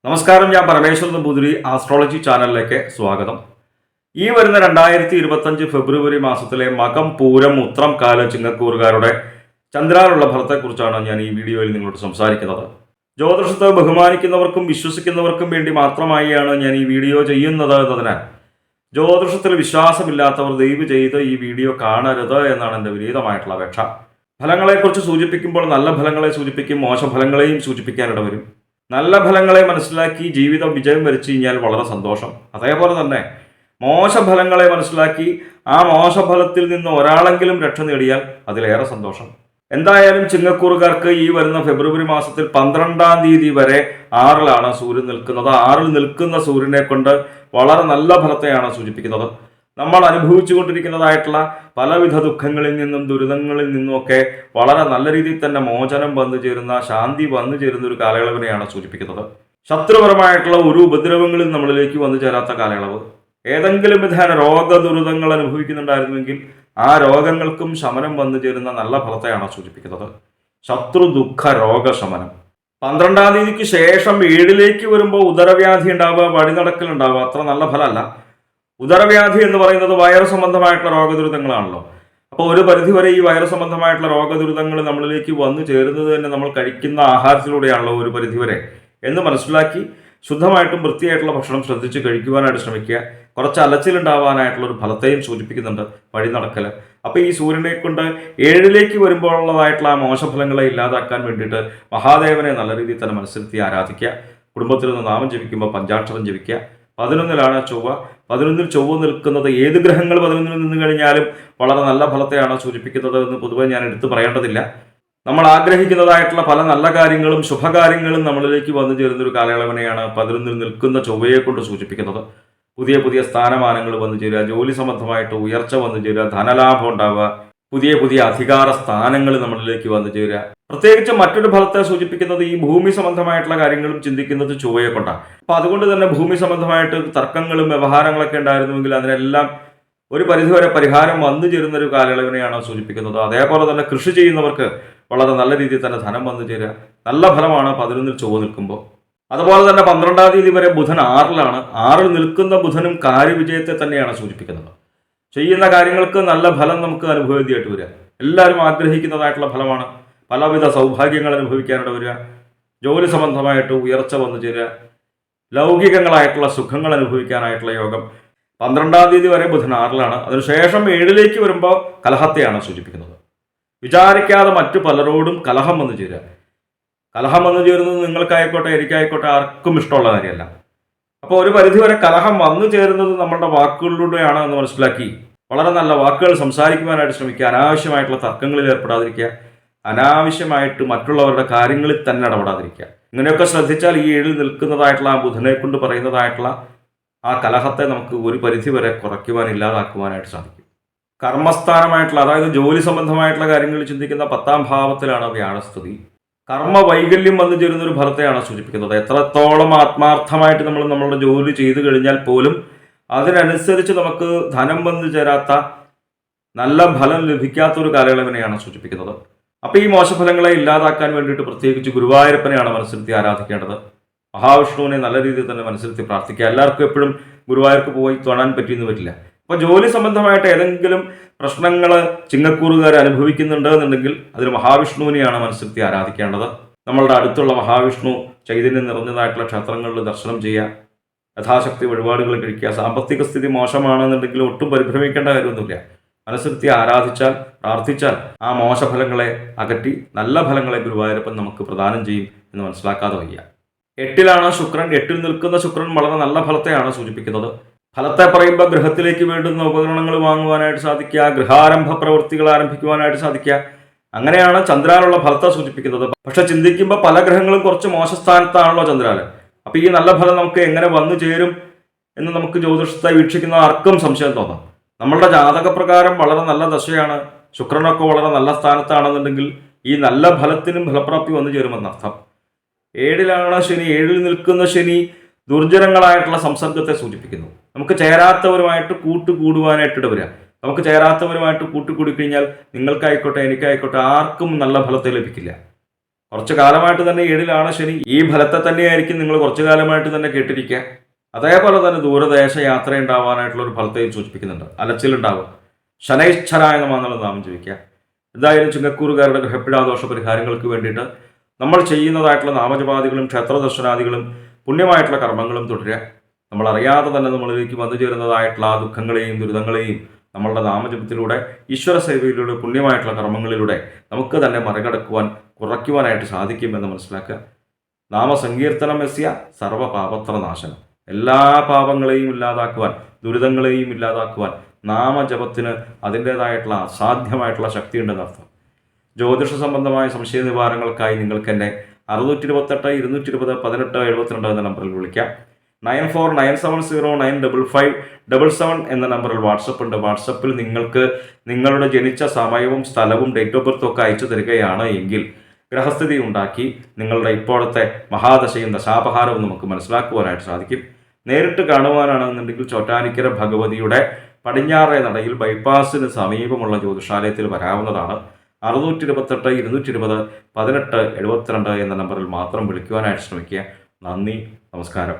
നമസ്കാരം, ഞാൻ പരമേശ്വർ നമ്പൂതിരി. ആസ്ട്രോളജി ചാനലിലേക്ക് സ്വാഗതം. ഈ വരുന്ന 2025 ഫെബ്രുവരി മാസത്തിലെ മകം, പൂരം, ഉത്രം കാല ചിങ്ങക്കൂറുകാരുടെ ചന്ദ്രാനുള്ള ഫലത്തെക്കുറിച്ചാണ് ഞാൻ ഈ വീഡിയോയിൽ നിങ്ങളോട് സംസാരിക്കുന്നത്. ജ്യോതിഷത്തെ ബഹുമാനിക്കുന്നവർക്കും വിശ്വസിക്കുന്നവർക്കും വേണ്ടി മാത്രമായാണ് ഞാൻ ഈ വീഡിയോ ചെയ്യുന്നത് എന്നതിനാൽ ജ്യോതിഷത്തിൽ വിശ്വാസമില്ലാത്തവർ ദയവ് ചെയ്ത് ഈ വീഡിയോ കാണരുത് എന്നാണ് എൻ്റെ വിനീതമായിട്ടുള്ള അപേക്ഷ. ഫലങ്ങളെക്കുറിച്ച് സൂചിപ്പിക്കുമ്പോൾ നല്ല ഫലങ്ങളെ സൂചിപ്പിക്കും, മോശഫലങ്ങളെയും സൂചിപ്പിക്കാനിട വരും. നല്ല ഫലങ്ങളെ മനസ്സിലാക്കി ജീവിതം വിജയം വരിച്ചു കഴിഞ്ഞാൽ വളരെ സന്തോഷം. അതേപോലെ തന്നെ മോശഫലങ്ങളെ മനസ്സിലാക്കി ആ മോശഫലത്തിൽ നിന്ന് ഒരാളെങ്കിലും രക്ഷ നേടിയാൽ അതിലേറെ സന്തോഷം. എന്തായാലും ചിങ്ങക്കൂറുകാർക്ക് ഈ വരുന്ന ഫെബ്രുവരി മാസത്തിൽ 12-ാം തീയതി വരെ 6-ലാണ് സൂര്യൻ നിൽക്കുന്നത്. 6-ൽ നിൽക്കുന്ന സൂര്യനെ കൊണ്ട് വളരെ നല്ല ഫലത്തെയാണ് സൂചിപ്പിക്കുന്നത്. നമ്മൾ അനുഭവിച്ചുകൊണ്ടിരിക്കുന്നതായിട്ടുള്ള പലവിധ ദുഃഖങ്ങളിൽ നിന്നും ദുരിതങ്ങളിൽ നിന്നുമൊക്കെ വളരെ നല്ല രീതിയിൽ തന്നെ മോചനം വന്നു ചേരുന്ന, ശാന്തി വന്നു ചേരുന്ന ഒരു കാലയളവിനെയാണ് സൂചിപ്പിക്കുന്നത്. ശത്രുപരമായിട്ടുള്ള ഒരു ഉപദ്രവങ്ങളിൽ നമ്മളിലേക്ക് വന്നു ചേരാത്ത കാലയളവ്. ഏതെങ്കിലും വിധേന രോഗദുരിതങ്ങൾ അനുഭവിക്കുന്നുണ്ടായിരുന്നുവെങ്കിൽ ആ രോഗങ്ങൾക്കും ശമനം വന്നു ചേരുന്ന നല്ല ഫലത്തെയാണ് സൂചിപ്പിക്കുന്നത്. ശത്രു ദുഃഖ രോഗശമനം. 12-ാം തീയതിക്ക് ശേഷം 7-ലേക്ക് വരുമ്പോൾ ഉദരവ്യാധി ഉണ്ടാവുക, വഴിനടക്കൽ ഉണ്ടാവുക അത്ര നല്ല ഫലമല്ല. ഉദരവ്യാധി എന്ന് പറയുന്നത് വൈറസ് സംബന്ധമായിട്ടുള്ള രോഗദുരിതങ്ങളാണല്ലോ. അപ്പോൾ ഒരു പരിധിവരെ ഈ വൈറസ് സംബന്ധമായിട്ടുള്ള രോഗദുരിതങ്ങൾ നമ്മളിലേക്ക് വന്നു ചേരുന്നത് തന്നെ നമ്മൾ കഴിക്കുന്ന ആഹാരത്തിലൂടെയാണല്ലോ ഒരു പരിധിവരെ എന്ന് മനസ്സിലാക്കി ശുദ്ധമായിട്ടും വൃത്തിയായിട്ടുള്ള ഭക്ഷണം ശ്രദ്ധിച്ച് കഴിക്കുവാനായിട്ട് ശ്രമിക്കുക. കുറച്ച് അലച്ചിലുണ്ടാവാനായിട്ടുള്ള ഒരു ഫലത്തെയും സൂചിപ്പിക്കുന്നുണ്ട് വഴി നടക്കൽ. അപ്പോൾ ഈ സൂര്യനെ കൊണ്ട് 7-ലേക്ക് വരുമ്പോഴുള്ളതായിട്ടുള്ള ആ മോശഫലങ്ങളെ ഇല്ലാതാക്കാൻ വേണ്ടിയിട്ട് മഹാദേവനെ നല്ല രീതിയിൽ തന്നെ മനസ്സിരുത്തി ആരാധിക്കുക. കുടുംബത്തിൽ നിന്ന് നാമം ജപിക്കുമ്പോൾ പഞ്ചാക്ഷരം ജപിക്കുക. 11-ലാണ് ചൊവ്വ. 11-ൽ ചൊവ്വ നിൽക്കുന്നത് ഏത് ഗ്രഹങ്ങൾ 11-ൽ നിന്ന് കഴിഞ്ഞാലും വളരെ നല്ല ഫലത്തെയാണ് സൂചിപ്പിക്കുന്നത് എന്ന് പൊതുവെ ഞാൻ എടുത്തു പറയേണ്ടതില്ല. നമ്മൾ ആഗ്രഹിക്കുന്നതായിട്ടുള്ള പല നല്ല കാര്യങ്ങളും ശുഭകാര്യങ്ങളും നമ്മളിലേക്ക് വന്നു ചേരുന്നൊരു കാലയളവിനെയാണ് 11-ൽ നിൽക്കുന്ന ചൊവ്വയെ കൊണ്ട് സൂചിപ്പിക്കുന്നത്. പുതിയ പുതിയ സ്ഥാനമാനങ്ങൾ വന്നു ചേരുക, ജോലി സംബന്ധമായിട്ട് ഉയർച്ച വന്നു ചേരുക, ധനലാഭം ഉണ്ടാവുക, പുതിയ പുതിയ അധികാര സ്ഥാനങ്ങൾ നമ്മളിലേക്ക് വന്നു ചേരുക. പ്രത്യേകിച്ച് മറ്റൊരു ഫലത്തെ സൂചിപ്പിക്കുന്നത് ഈ ഭൂമി സംബന്ധമായിട്ടുള്ള കാര്യങ്ങളും ചിന്തിക്കുന്നത് ചൊവ്വയെ കൊണ്ടാണ്. അപ്പൊ അതുകൊണ്ട് തന്നെ ഭൂമി സംബന്ധമായിട്ട് തർക്കങ്ങളും വ്യവഹാരങ്ങളൊക്കെ ഉണ്ടായിരുന്നുവെങ്കിൽ അതിനെല്ലാം ഒരു പരിധിവരെ പരിഹാരം വന്നു ചേരുന്ന ഒരു കാലയളവിനെയാണ് സൂചിപ്പിക്കുന്നത്. അതേപോലെ തന്നെ കൃഷി ചെയ്യുന്നവർക്ക് വളരെ നല്ല രീതിയിൽ തന്നെ ധനം വന്നു ചേരുക. നല്ല ഫലമാണ് 11-ൽ ചൊവ്വ നിൽക്കുമ്പോൾ. അതുപോലെ തന്നെ 12-ാം തീയതി വരെ ബുധൻ 6-ലാണ്. 6-ൽ നിൽക്കുന്ന ബുധനും കാര്യവിജയത്തെ തന്നെയാണ് സൂചിപ്പിക്കുന്നത്. ചെയ്യുന്ന കാര്യങ്ങൾക്ക് നല്ല ഫലം നമുക്ക് അനുഭവേദ്യമായിട്ട് വരിക. എല്ലാവരും ആഗ്രഹിക്കുന്നതായിട്ടുള്ള ഫലമാണ്. പലവിധ സൗഭാഗ്യങ്ങൾ അനുഭവിക്കാനായിട്ട് വരിക, ജോലി സംബന്ധമായിട്ട് ഉയർച്ച വന്നു ചേരുക, ലൗകികങ്ങളായിട്ടുള്ള സുഖങ്ങൾ അനുഭവിക്കാനായിട്ടുള്ള യോഗം. 12-ാം തീയതി വരെ ബുധൻ 6-ലാണ്. അതിനുശേഷം 7-ലേക്ക് വരുമ്പോൾ കലഹത്തെയാണ് സൂചിപ്പിക്കുന്നത്. വിചാരിക്കാതെ മറ്റു പലരോടും കലഹം വന്നു ചേരുക. കലഹം വന്നു ചേരുന്നത് നിങ്ങൾക്കായിക്കോട്ടെ എനിക്കായിക്കോട്ടെ ആർക്കും ഇഷ്ടമുള്ള കാര്യമല്ല. അപ്പോൾ ഒരു പരിധിവരെ കലഹം വന്നു ചേരുന്നത് നമ്മളുടെ വാക്കുകളിലൂടെയാണ് എന്ന് മനസ്സിലാക്കി വളരെ നല്ല വാക്കുകൾ സംസാരിക്കുവാനായിട്ട് ശ്രമിക്കുക. അനാവശ്യമായിട്ടുള്ള തർക്കങ്ങളിൽ ഏർപ്പെടാതിരിക്കുക. അനാവശ്യമായിട്ട് മറ്റുള്ളവരുടെ കാര്യങ്ങളിൽ തന്നെ ഇടപെടാതിരിക്കുക. ഇങ്ങനെയൊക്കെ ശ്രദ്ധിച്ചാൽ ഈ 7-ൽ നിൽക്കുന്നതായിട്ടുള്ള ആ ബുധനെ കൊണ്ട് പറയുന്നതായിട്ടുള്ള ആ കലഹത്തെ നമുക്ക് ഒരു പരിധിവരെ കുറയ്ക്കുവാൻ, ഇല്ലാതാക്കുവാനായിട്ട് സാധിക്കും. കർമ്മസ്ഥാനമായിട്ടുള്ള, അതായത് ജോലി സംബന്ധമായിട്ടുള്ള കാര്യങ്ങൾ ചിന്തിക്കുന്ന 10-ാം ഭാവത്തിലാണ് വ്യാഴസ്ഥിതി. കർമ്മ വൈകല്യം വന്നു ചേരുന്ന ഒരു ഫലത്തെയാണ് സൂചിപ്പിക്കുന്നത്. എത്രത്തോളം ആത്മാർത്ഥമായിട്ട് നമ്മൾ നമ്മളുടെ ജോലി ചെയ്തു കഴിഞ്ഞാൽ പോലും അതിനനുസരിച്ച് നമുക്ക് ധനം വന്നു ചേരാത്ത, നല്ല ഫലം ലഭിക്കാത്തൊരു കാലയളവിനെയാണ് സൂചിപ്പിക്കുന്നത്. അപ്പോൾ ഈ മോശഫലങ്ങളെ ഇല്ലാതാക്കാൻ വേണ്ടിയിട്ട് പ്രത്യേകിച്ച് ഗുരുവായൂരപ്പനെയാണ് മനസ്സിരുത്തി ആരാധിക്കേണ്ടത്. മഹാവിഷ്ണുവിനെ നല്ല രീതിയിൽ തന്നെ മനസ്സിരുത്തി പ്രാർത്ഥിക്കുക. എല്ലാവർക്കും എപ്പോഴും ഗുരുവായൂർക്ക് പോയി തൊഴാൻ പറ്റിയെന്ന് വരില്ല. അപ്പോൾ ജോലി സംബന്ധമായിട്ട് ഏതെങ്കിലും പ്രശ്നങ്ങൾ ചിങ്ങക്കൂറുകാർ അനുഭവിക്കുന്നുണ്ട് എന്നുണ്ടെങ്കിൽ അതിൽ മഹാവിഷ്ണുവിനെയാണ് മനസ്സിരുത്തി ആരാധിക്കേണ്ടത്. നമ്മളുടെ അടുത്തുള്ള മഹാവിഷ്ണു ചൈതന്യം നിറഞ്ഞതായിട്ടുള്ള ക്ഷേത്രങ്ങളിൽ ദർശനം ചെയ്യുക, യഥാശക്തി വഴിപാടുകൾ കഴിക്കുക. സാമ്പത്തിക സ്ഥിതി മോശമാണെന്നുണ്ടെങ്കിൽ ഒട്ടും പരിഭ്രമിക്കേണ്ട കാര്യമൊന്നുമില്ല. മനസ്സിരുത്തി ആരാധിച്ചാൽ, പ്രാർത്ഥിച്ചാൽ ആ മോശഫലങ്ങളെ അകറ്റി നല്ല ഫലങ്ങളെ ഗുരുവായൂരപ്പൻ നമുക്ക് പ്രദാനം ചെയ്യും എന്ന് മനസ്സിലാക്കാതെ വയ്യ. 8-ലാണ് ശുക്രൻ. 8-ൽ നിൽക്കുന്ന ശുക്രൻ വളരെ നല്ല ഫലത്തെയാണ് സൂചിപ്പിക്കുന്നത്. ഫലത്തെ പറയുമ്പോൾ ഗൃഹത്തിലേക്ക് വേണ്ടുന്ന ഉപകരണങ്ങൾ വാങ്ങുവാനായിട്ട് സാധിക്കുക, ഗൃഹാരംഭ പ്രവൃത്തികൾ ആരംഭിക്കുവാനായിട്ട് സാധിക്കുക. അങ്ങനെയാണ് ചന്ദ്രാനുള്ള ഫലത്തെ സൂചിപ്പിക്കുന്നത്. പക്ഷെ ചിന്തിക്കുമ്പോൾ പല ഗ്രഹങ്ങളും കുറച്ച് മോശസ്ഥാനത്താണല്ലോ ചന്ദ്രാല്. അപ്പോൾ ഈ നല്ല ഫലം നമുക്ക് എങ്ങനെ വന്നു ചേരും എന്ന് നമുക്ക് ജ്യോതിഷത്തെ വീക്ഷിക്കുന്ന ആർക്കും സംശയം തോന്നാം. നമ്മളുടെ ജാതകപ്രകാരം വളരെ നല്ല ദശയാണ്, ശുക്രനൊക്കെ വളരെ നല്ല സ്ഥാനത്താണെന്നുണ്ടെങ്കിൽ ഈ നല്ല ഫലത്തിനും ഫലപ്രാപ്തി വന്നു ചേരുമെന്നർത്ഥം. 7-ലാണ് ശനി. 7-ൽ നിൽക്കുന്ന ശനി ദുർജനങ്ങളായിട്ടുള്ള സംസർഗത്തെ സൂചിപ്പിക്കുന്നു. നമുക്ക് ചേരാത്തവരുമായിട്ട് കൂട്ടുകൂടുവാനായിട്ട് ഇടവരിക. നമുക്ക് ചേരാത്തവരുമായിട്ട് കൂട്ടുകൂടി കഴിഞ്ഞാൽ നിങ്ങൾക്കായിക്കോട്ടെ എനിക്കായിക്കോട്ടെ ആർക്കും നല്ല ഫലത്തെ ലഭിക്കില്ല. കുറച്ചു കാലമായിട്ട് തന്നെ 7-ലാണ് ശനി. ഈ ഫലത്തെ തന്നെയായിരിക്കും നിങ്ങൾ കുറച്ചു കാലമായിട്ട് തന്നെ കേട്ടിരിക്കുക. അതേപോലെ തന്നെ ദൂരദേശ യാത്ര ഉണ്ടാവാനായിട്ടുള്ള ഒരു ഫലത്തെയും സൂചിപ്പിക്കുന്നുണ്ട്. അലച്ചിലുണ്ടാവുക. ശനൈശ്വരായ നമാന്നുള്ള നാമം ജപിക്കുക. എന്തായാലും ചിങ്ങക്കൂറുകാരുടെ ഗ്രഹപ്പിടാദോഷ പരിഹാരങ്ങൾക്ക് വേണ്ടിയിട്ട് നമ്മൾ ചെയ്യുന്നതായിട്ടുള്ള നാമജപാദികളും ക്ഷേത്രദർശനാദികളും പുണ്യമായിട്ടുള്ള കർമ്മങ്ങളും തുടരുക. നമ്മൾ അറിയാതെ തന്നെ നമ്മളിലേക്ക് വന്നു ചേരുന്നതായിട്ടുള്ള ആ ദുഃഖങ്ങളെയും ദുരിതങ്ങളെയും നമ്മളുടെ നാമജപത്തിലൂടെ ഈശ്വര സേവയിലൂടെ പുണ്യമായിട്ടുള്ള കർമ്മങ്ങളിലൂടെ നമുക്ക് തന്നെ മറികടക്കുവാൻ കുറയ്ക്കുവാനായിട്ട് സാധിക്കുമെന്ന് മനസ്സിലാക്കുക. നാമസങ്കീർത്തനം യസ്യ സർവപാപത്ര നാശനം. എല്ലാ പാപങ്ങളെയും ഇല്ലാതാക്കുവാൻ, ദുരിതങ്ങളെയും ഇല്ലാതാക്കുവാൻ നാമജപത്തിന് അതിൻ്റേതായിട്ടുള്ള അസാധ്യമായിട്ടുള്ള ശക്തിയുണ്ടെന്ന് അർത്ഥം. ജ്യോതിഷ സംബന്ധമായ സംശയ നിവാരണങ്ങൾക്കായി നിങ്ങൾക്ക് എന്നെ 628 220 18 72 എന്ന നമ്പറിൽ വിളിക്കാം. 9497095577 എന്ന നമ്പറിൽ വാട്സപ്പ് ഉണ്ട്. വാട്സപ്പിൽ നിങ്ങൾക്ക് നിങ്ങളുടെ ജനിച്ച സമയവും സ്ഥലവും ഡേറ്റ് ഓഫ് ബർത്തും ഒക്കെ അയച്ചു തരികയാണ് എങ്കിൽ ഗ്രഹസ്ഥിതി ഉണ്ടാക്കി നിങ്ങളുടെ ഇപ്പോഴത്തെ മഹാദശയും ദശാപഹാരവും നമുക്ക് മനസ്സിലാക്കുവാനായിട്ട് സാധിക്കും. നേരിട്ട് കാണുവാനാണെന്നുണ്ടെങ്കിൽ ചോറ്റാനിക്കര ഭഗവതിയുടെ പടിഞ്ഞാറേ നടയിൽ ബൈപ്പാസിന് സമീപമുള്ള ജ്യോതിഷാലയത്തിൽ വരാവുന്നതാണ്. 628 220 18 72 എന്ന നമ്പറിൽ മാത്രം വിളിക്കുവാനായിട്ട് ശ്രമിക്കുക. നന്ദി, നമസ്കാരം.